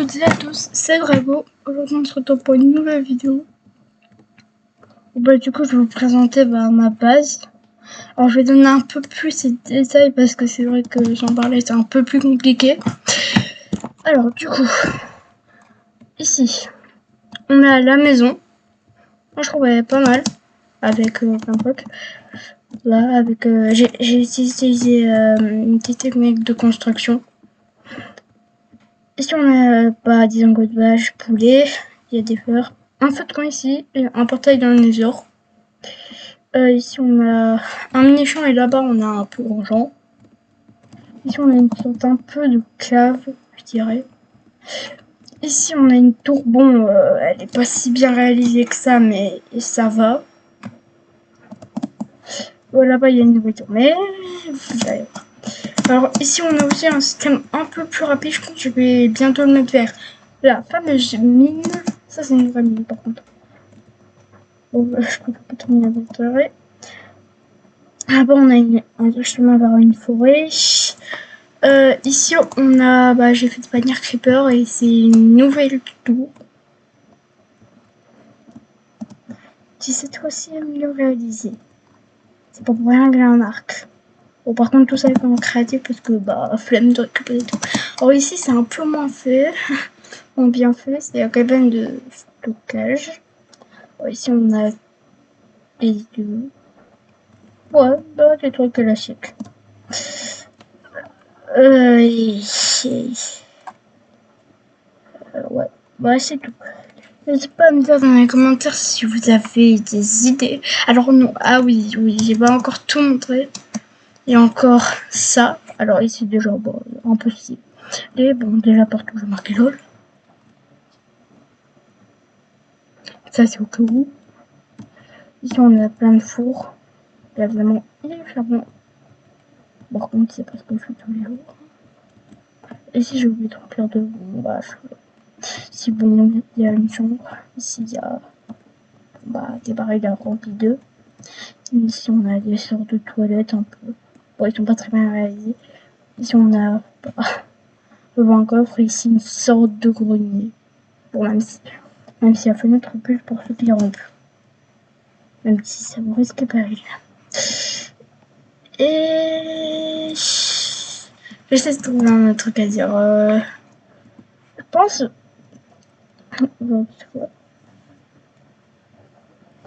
toutes et à tous, c'est Drago. Aujourd'hui on se retrouve pour une nouvelle vidéo. Du coup je vais vous présenter ma base. Alors je vais donner un peu plus de détails parce que c'est vrai que j'en parlais, c'est un peu plus compliqué. Alors du coup, ici, on a la maison. Moi je trouve elle est pas mal, avec plein de trucs. Là, avec j'ai utilisé une petite technique de construction. Ici on a des lingots de vache, poulet, il y a des fleurs, un feu de camp ici, et un portail dans le Nether. Ici on a un mini champ et là-bas on a un plus grand champ. Ici on a une sorte un peu de cave, je dirais. Ici on a une tour, bon elle est pas si bien réalisée que ça, mais ça va. Là-bas il y a une nouvelle tour, mais vous allez voir. Alors ici on a aussi un système un peu plus rapide, je pense que je vais bientôt le mettre vers la fameuse mine. Ça c'est une vraie mine par contre. Bon, je peux pas terminer la bataille. Là-bas on a un chemin vers une forêt. Ici on a, j'ai fait de bannière creeper et c'est une nouvelle tour qui cette fois-ci est mieux réalisée. C'est pas pour rien que j'ai un arc. Bon, par contre tout ça est vraiment créatif parce que flemme de récupérer tout. Alors ici c'est un peu moins fait, bien fait, c'est la cabane de stockage. Ici on a les deux. Ouais, des trucs classiques. Ouais, c'est tout. N'hésitez pas à me dire dans les commentaires si vous avez des idées. Alors non, oui, j'ai pas encore tout montré. Il y a encore ça. Alors ici déjà, impossible. Et bon, déjà partout je marqué LOL. Ça c'est au cas où. Ici on a plein de fours. Il y a vraiment des charbons. Par contre c'est parce que je fais tous les jours. Ici j'ai oublié de remplir de si bon, il y a une chambre. Ici il y a des barils remplis d'œufs. Ici on a des sortes de toilettes un peu. Bon, ils sont pas très bien réalisés. Ici on a devant un coffre, ici une sorte de grenier. Bon, même si la fenêtre plus pour ceux qui rompent. Même si ça vous risque péril. Et j'essaie de trouver un autre truc à dire. Je pense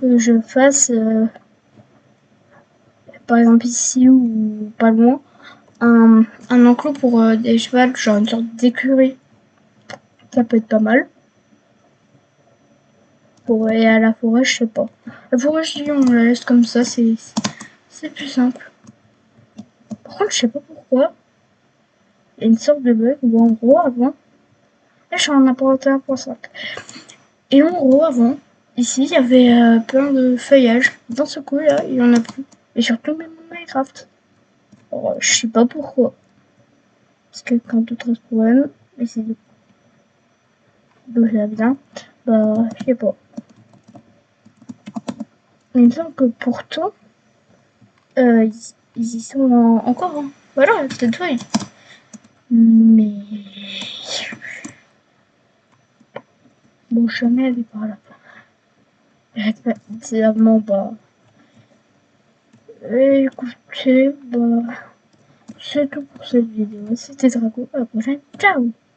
que je fasse par exemple ici ou pas loin un enclos pour des chevals, genre une sorte d'écurie. Ça peut être pas mal. Et à la forêt, je sais pas. La forêt, je dis, on la laisse comme ça, c'est plus simple. Par contre, je sais pas pourquoi. Il y a une sorte de bug où en gros, avant, là, je suis en 1.1.5. Et en gros, avant, ici, il y avait plein de feuillage. Dans ce coup, là, il y en a plus. Et surtout, même en Minecraft. Alors, je sais pas pourquoi. Parce que quand tout reste problème, et c'est d'où ça vient, je sais pas. Mais il me semble que pourtant, ils y sont encore. Hein. Voilà, cette feuille. Mais bon, jamais elle est par là. Évidemment, écoutez, c'est tout pour cette vidéo. C'était Drago. À la prochaine. Ciao!